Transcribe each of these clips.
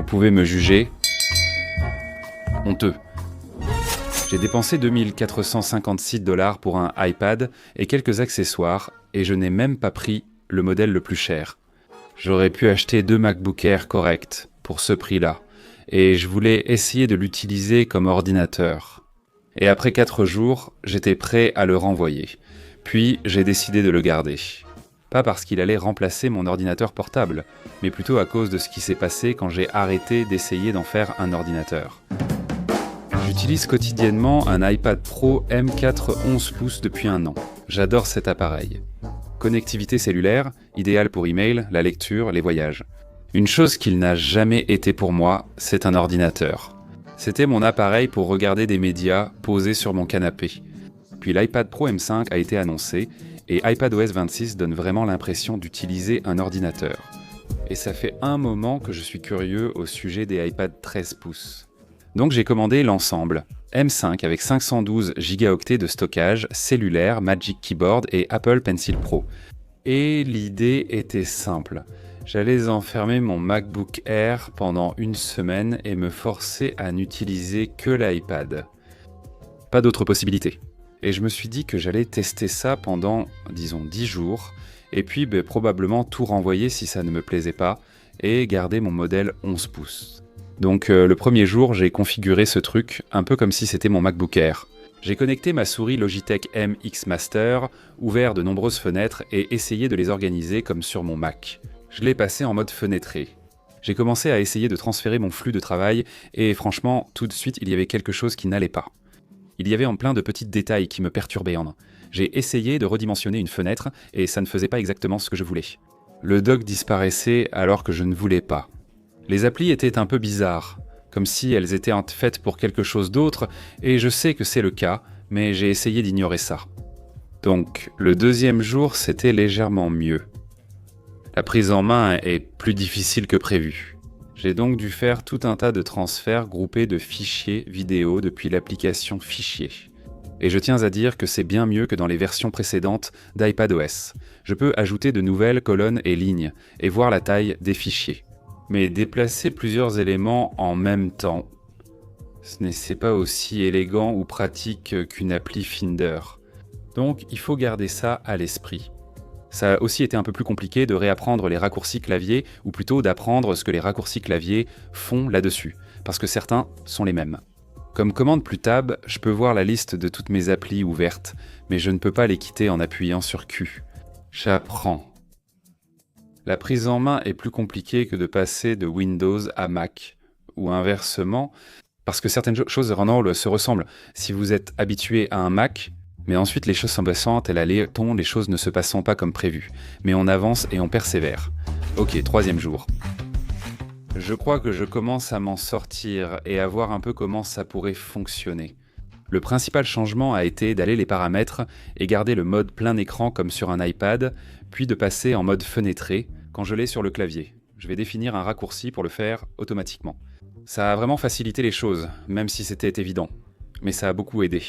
Vous pouvez me juger honteux. J'ai dépensé 2456 $ pour un iPad et quelques accessoires et je n'ai même pas pris le modèle le plus cher. J'aurais pu acheter 2 MacBook Air corrects pour ce prix-là et je voulais essayer de l'utiliser comme ordinateur. Et après 4 jours, j'étais prêt à le renvoyer. Puis j'ai décidé de le garder. Pas parce qu'il allait remplacer mon ordinateur portable, mais plutôt à cause de ce qui s'est passé quand j'ai arrêté d'essayer d'en faire un ordinateur. J'utilise quotidiennement un iPad Pro M4 11 pouces depuis 1 an. J'adore cet appareil. Connectivité cellulaire, idéale pour email, la lecture, les voyages. Une chose qu'il n'a jamais été pour moi, c'est un ordinateur. C'était mon appareil pour regarder des médias posé sur mon canapé. Puis l'iPad Pro M5 a été annoncé et iPadOS 26 donne vraiment l'impression d'utiliser un ordinateur. Et ça fait un moment que je suis curieux au sujet des iPad 13 pouces. Donc j'ai commandé l'ensemble M5 avec 512 Go de stockage, cellulaire, Magic Keyboard et Apple Pencil Pro. Et l'idée était simple. J'allais enfermer mon MacBook Air pendant 1 semaine et me forcer à n'utiliser que l'iPad. Pas d'autre possibilité. Et je me suis dit que j'allais tester ça pendant, disons, 10 jours, et puis probablement tout renvoyer si ça ne me plaisait pas, et garder mon modèle 11 pouces. Donc le premier jour, j'ai configuré ce truc, un peu comme si c'était mon MacBook Air. J'ai connecté ma souris Logitech MX Master, ouvert de nombreuses fenêtres, et essayé de les organiser comme sur mon Mac. Je l'ai passé en mode fenêtré. J'ai commencé à essayer de transférer mon flux de travail, et franchement, tout de suite, il y avait quelque chose qui n'allait pas. Il y avait en plein de petits détails qui me perturbaient. J'ai essayé de redimensionner une fenêtre et ça ne faisait pas exactement ce que je voulais. Le dock disparaissait alors que je ne voulais pas. Les applis étaient un peu bizarres, comme si elles étaient faites pour quelque chose d'autre, et je sais que c'est le cas, mais j'ai essayé d'ignorer ça. Donc, le deuxième jour, c'était légèrement mieux. La prise en main est plus difficile que prévu. J'ai donc dû faire tout un tas de transferts groupés de fichiers vidéo depuis l'application Fichiers. Et je tiens à dire que c'est bien mieux que dans les versions précédentes d'iPadOS. Je peux ajouter de nouvelles colonnes et lignes, et voir la taille des fichiers. Mais déplacer plusieurs éléments en même temps, ce n'est pas aussi élégant ou pratique qu'une appli Finder. Donc il faut garder ça à l'esprit. Ça a aussi été un peu plus compliqué de réapprendre les raccourcis clavier, ou plutôt d'apprendre ce que les raccourcis clavier font là-dessus, parce que certains sont les mêmes. Comme commande plus tab, je peux voir la liste de toutes mes applis ouvertes, mais je ne peux pas les quitter en appuyant sur Q. J'apprends. La prise en main est plus compliquée que de passer de Windows à Mac, ou inversement, parce que certaines choses se ressemblent. Si vous êtes habitué à un Mac, mais ensuite les choses sont passantes et les choses ne se passant pas comme prévu. Mais on avance et on persévère. Ok, 3e jour. Je crois que je commence à m'en sortir et à voir un peu comment ça pourrait fonctionner. Le principal changement a été d'aller les paramètres et garder le mode plein écran comme sur un iPad, puis de passer en mode fenêtré quand je l'ai sur le clavier. Je vais définir un raccourci pour le faire automatiquement. Ça a vraiment facilité les choses, même si c'était évident. Mais ça a beaucoup aidé.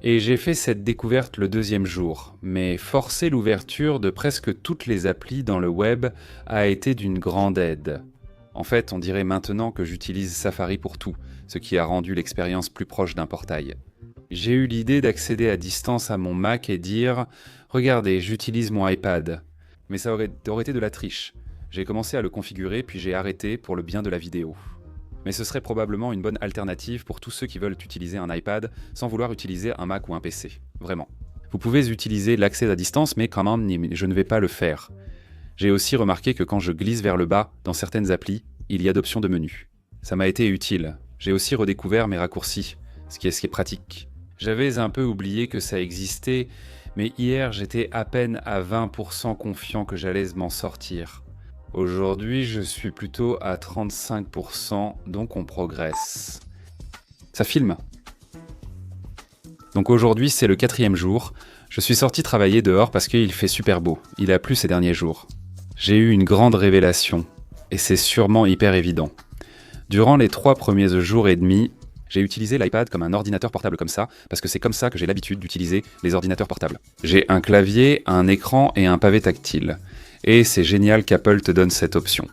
Et j'ai fait cette découverte le 2e jour, mais forcer l'ouverture de presque toutes les applis dans le web a été d'une grande aide. En fait, on dirait maintenant que j'utilise Safari pour tout, ce qui a rendu l'expérience plus proche d'un portail. J'ai eu l'idée d'accéder à distance à mon Mac et dire « Regardez, j'utilise mon iPad ». Mais ça aurait été de la triche. J'ai commencé à le configurer puis j'ai arrêté pour le bien de la vidéo. Mais ce serait probablement une bonne alternative pour tous ceux qui veulent utiliser un iPad sans vouloir utiliser un Mac ou un PC. Vraiment. Vous pouvez utiliser l'accès à distance, mais quand même, je ne vais pas le faire. J'ai aussi remarqué que quand je glisse vers le bas dans certaines applis, il y a d'options de menu. Ça m'a été utile. J'ai aussi redécouvert mes raccourcis, ce qui est pratique. J'avais un peu oublié que ça existait, mais hier j'étais à peine à 20% confiant que j'allais m'en sortir. Aujourd'hui, je suis plutôt à 35%, donc on progresse. Ça filme. Donc aujourd'hui, c'est le 4e jour. Je suis sorti travailler dehors parce qu'il fait super beau. Il a plu ces derniers jours. J'ai eu une grande révélation, et c'est sûrement hyper évident. Durant les 3 premiers jours et demi, j'ai utilisé l'iPad comme un ordinateur portable comme ça, parce que c'est comme ça que j'ai l'habitude d'utiliser les ordinateurs portables. J'ai un clavier, un écran et un pavé tactile. Et c'est génial qu'Apple te donne cette option.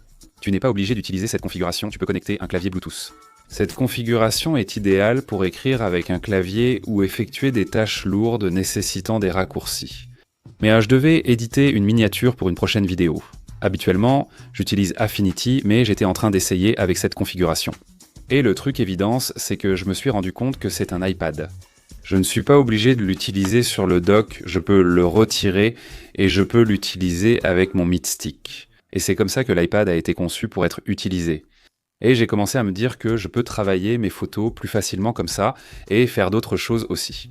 Tu n'es pas obligé d'utiliser cette configuration, tu peux connecter un clavier Bluetooth. Cette configuration est idéale pour écrire avec un clavier ou effectuer des tâches lourdes nécessitant des raccourcis. Mais je devais éditer une miniature pour une prochaine vidéo. Habituellement, j'utilise Affinity, mais j'étais en train d'essayer avec cette configuration. Et le truc évidence, c'est que je me suis rendu compte que c'est un iPad. Je ne suis pas obligé de l'utiliser sur le dock, je peux le retirer et je peux l'utiliser avec mon Meet Stick. Et c'est comme ça que l'iPad a été conçu pour être utilisé. Et j'ai commencé à me dire que je peux travailler mes photos plus facilement comme ça et faire d'autres choses aussi.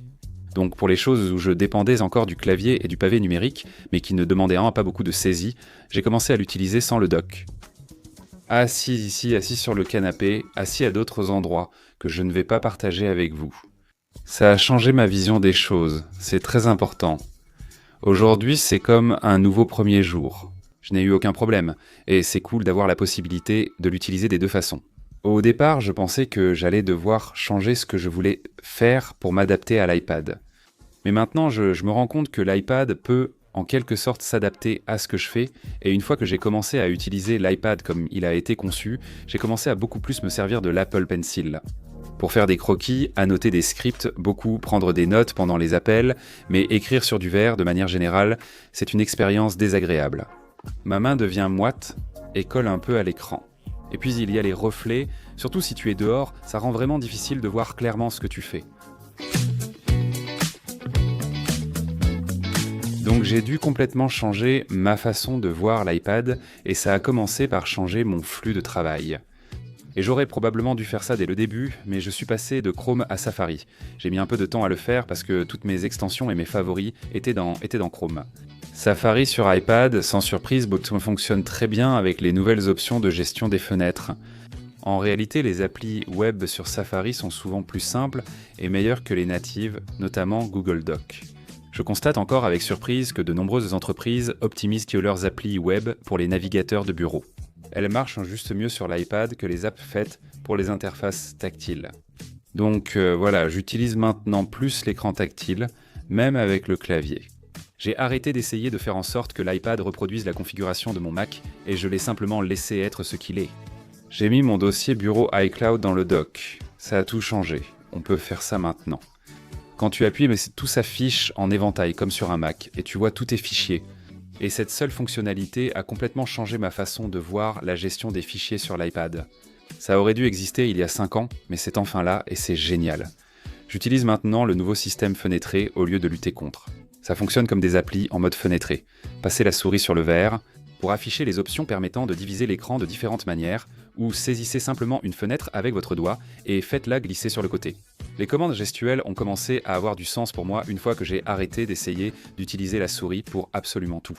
Donc pour les choses où je dépendais encore du clavier et du pavé numérique, mais qui ne demandaient pas beaucoup de saisie, j'ai commencé à l'utiliser sans le dock. Assis ici, assis sur le canapé, assis à d'autres endroits que je ne vais pas partager avec vous. Ça a changé ma vision des choses, c'est très important. Aujourd'hui, c'est comme un nouveau premier jour. Je n'ai eu aucun problème, et c'est cool d'avoir la possibilité de l'utiliser des deux façons. Au départ, je pensais que j'allais devoir changer ce que je voulais faire pour m'adapter à l'iPad. Mais maintenant, je me rends compte que l'iPad peut en quelque sorte s'adapter à ce que je fais, et une fois que j'ai commencé à utiliser l'iPad comme il a été conçu, j'ai commencé à beaucoup plus me servir de l'Apple Pencil. Pour faire des croquis, annoter des scripts, beaucoup prendre des notes pendant les appels, mais écrire sur du verre de manière générale, c'est une expérience désagréable. Ma main devient moite et colle un peu à l'écran. Et puis il y a les reflets, surtout si tu es dehors, ça rend vraiment difficile de voir clairement ce que tu fais. Donc j'ai dû complètement changer ma façon de voir l'iPad et ça a commencé par changer mon flux de travail. Et j'aurais probablement dû faire ça dès le début, mais je suis passé de Chrome à Safari. J'ai mis un peu de temps à le faire parce que toutes mes extensions et mes favoris étaient dans Chrome. Safari sur iPad, sans surprise, fonctionne très bien avec les nouvelles options de gestion des fenêtres. En réalité, les applis web sur Safari sont souvent plus simples et meilleures que les natives, notamment Google Docs. Je constate encore avec surprise que de nombreuses entreprises optimisent leurs applis web pour les navigateurs de bureau. Elles marchent juste mieux sur l'iPad que les apps faites pour les interfaces tactiles. Donc voilà, j'utilise maintenant plus l'écran tactile, même avec le clavier. J'ai arrêté d'essayer de faire en sorte que l'iPad reproduise la configuration de mon Mac et je l'ai simplement laissé être ce qu'il est. J'ai mis mon dossier bureau iCloud dans le dock. Ça a tout changé. On peut faire ça maintenant. Quand tu appuies, tout s'affiche en éventail comme sur un Mac et tu vois tous tes fichiers. Et cette seule fonctionnalité a complètement changé ma façon de voir la gestion des fichiers sur l'iPad. Ça aurait dû exister il y a 5 ans, mais c'est enfin là et c'est génial. J'utilise maintenant le nouveau système fenêtré au lieu de lutter contre. Ça fonctionne comme des applis en mode fenêtré. Passez la souris sur le verre pour afficher les options permettant de diviser l'écran de différentes manières, ou saisissez simplement une fenêtre avec votre doigt et faites-la glisser sur le côté. Les commandes gestuelles ont commencé à avoir du sens pour moi une fois que j'ai arrêté d'essayer d'utiliser la souris pour absolument tout.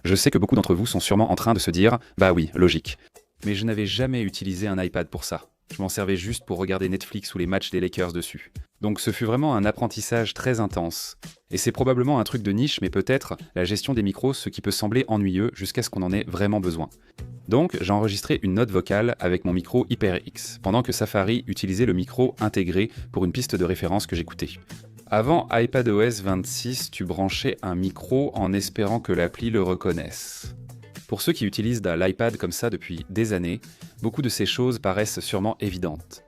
Je sais que beaucoup d'entre vous sont sûrement en train de se dire « bah oui, logique ». Mais je n'avais jamais utilisé un iPad pour ça. Je m'en servais juste pour regarder Netflix ou les matchs des Lakers dessus. Donc ce fut vraiment un apprentissage très intense. Et c'est probablement un truc de niche, mais peut-être la gestion des micros, ce qui peut sembler ennuyeux jusqu'à ce qu'on en ait vraiment besoin. Donc j'ai enregistré une note vocale avec mon micro HyperX, pendant que Safari utilisait le micro intégré pour une piste de référence que j'écoutais. Avant iPadOS 26, tu branchais un micro en espérant que l'appli le reconnaisse. Pour ceux qui utilisent l'iPad comme ça depuis des années, beaucoup de ces choses paraissent sûrement évidentes.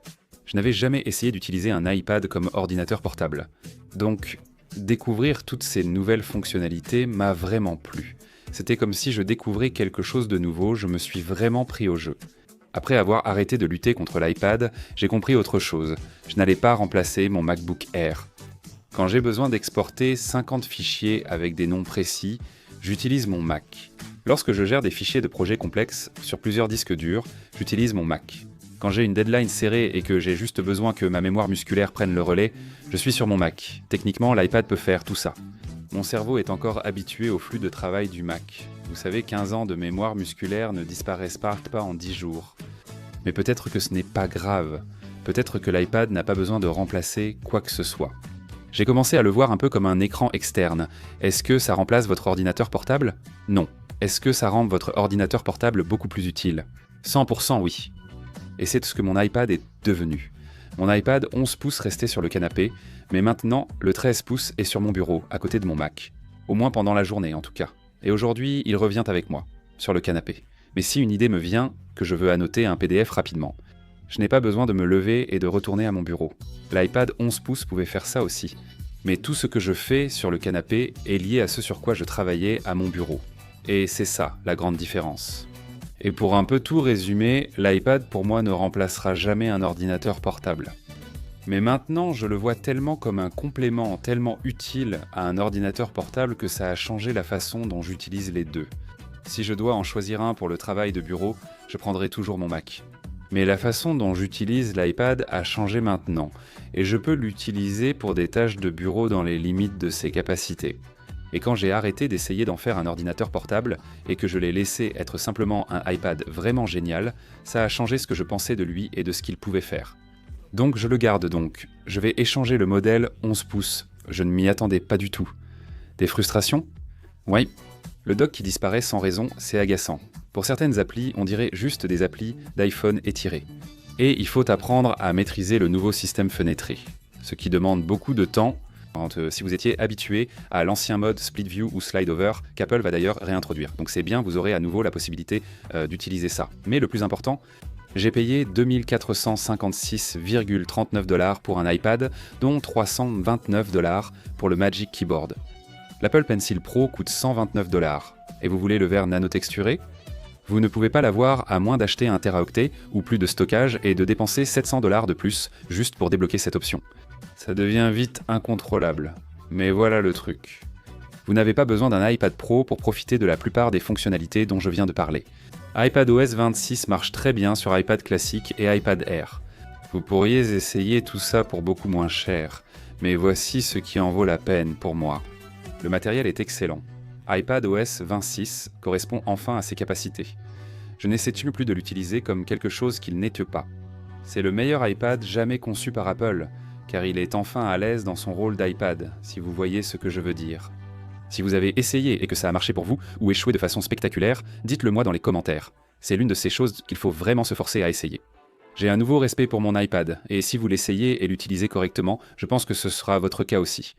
Je n'avais jamais essayé d'utiliser un iPad comme ordinateur portable. Donc, découvrir toutes ces nouvelles fonctionnalités m'a vraiment plu. C'était comme si je découvrais quelque chose de nouveau, je me suis vraiment pris au jeu. Après avoir arrêté de lutter contre l'iPad, j'ai compris autre chose. Je n'allais pas remplacer mon MacBook Air. Quand j'ai besoin d'exporter 50 fichiers avec des noms précis, j'utilise mon Mac. Lorsque je gère des fichiers de projets complexes sur plusieurs disques durs, j'utilise mon Mac. Quand j'ai une deadline serrée et que j'ai juste besoin que ma mémoire musculaire prenne le relais, je suis sur mon Mac. Techniquement, l'iPad peut faire tout ça. Mon cerveau est encore habitué au flux de travail du Mac. Vous savez, 15 ans de mémoire musculaire ne disparaissent pas en 10 jours. Mais peut-être que ce n'est pas grave. Peut-être que l'iPad n'a pas besoin de remplacer quoi que ce soit. J'ai commencé à le voir un peu comme un écran externe. Est-ce que ça remplace votre ordinateur portable ? Non. Est-ce que ça rend votre ordinateur portable beaucoup plus utile ? 100% oui. Et c'est ce que mon iPad est devenu. Mon iPad 11 pouces restait sur le canapé, mais maintenant, le 13 pouces est sur mon bureau, à côté de mon Mac. Au moins pendant la journée, en tout cas. Et aujourd'hui, il revient avec moi, sur le canapé. mais si une idée me vient, que je veux annoter un PDF rapidement. Je n'ai pas besoin de me lever et de retourner à mon bureau. L'iPad 11 pouces pouvait faire ça aussi. Mais tout ce que je fais sur le canapé est lié à ce sur quoi je travaillais à mon bureau. Et c'est ça, la grande différence. Et pour un peu tout résumer, l'iPad pour moi ne remplacera jamais un ordinateur portable. Mais maintenant, je le vois tellement comme un complément, tellement utile à un ordinateur portable que ça a changé la façon dont j'utilise les deux. Si je dois en choisir un pour le travail de bureau, je prendrai toujours mon Mac. Mais la façon dont j'utilise l'iPad a changé maintenant, et je peux l'utiliser pour des tâches de bureau dans les limites de ses capacités. Et quand j'ai arrêté d'essayer d'en faire un ordinateur portable, et que je l'ai laissé être simplement un iPad vraiment génial, ça a changé ce que je pensais de lui et de ce qu'il pouvait faire. Donc je le garde donc. Je vais échanger le modèle 11 pouces. Je ne m'y attendais pas du tout. Des frustrations ? Oui. Le dock qui disparaît sans raison, c'est agaçant. Pour certaines applis, on dirait juste des applis d'iPhone étirées. Et il faut apprendre à maîtriser le nouveau système fenêtré, ce qui demande beaucoup de temps si vous étiez habitué à l'ancien mode Split View ou Slide Over, qu'Apple va d'ailleurs réintroduire. Donc c'est bien, vous aurez à nouveau la possibilité d'utiliser ça. Mais le plus important, j'ai payé 2456,39 $ pour un iPad, dont 329 $ pour le Magic Keyboard. L'Apple Pencil Pro coûte 129 $. Et vous voulez le verre nanotexturé ? Vous ne pouvez pas l'avoir à moins d'acheter un teraoctet ou plus de stockage et de dépenser 700 $ de plus juste pour débloquer cette option. Ça devient vite incontrôlable. Mais voilà le truc. Vous n'avez pas besoin d'un iPad Pro pour profiter de la plupart des fonctionnalités dont je viens de parler. iPadOS 26 marche très bien sur iPad classique et iPad Air. Vous pourriez essayer tout ça pour beaucoup moins cher, mais voici ce qui en vaut la peine pour moi. Le matériel est excellent. iPadOS 26 correspond enfin à ses capacités. Je n'essaie plus de l'utiliser comme quelque chose qu'il n'était pas. C'est le meilleur iPad jamais conçu par Apple, car il est enfin à l'aise dans son rôle d'iPad, si vous voyez ce que je veux dire. Si vous avez essayé et que ça a marché pour vous, ou échoué de façon spectaculaire, dites-le moi dans les commentaires. C'est l'une de ces choses qu'il faut vraiment se forcer à essayer. J'ai un nouveau respect pour mon iPad, et si vous l'essayez et l'utilisez correctement, je pense que ce sera votre cas aussi.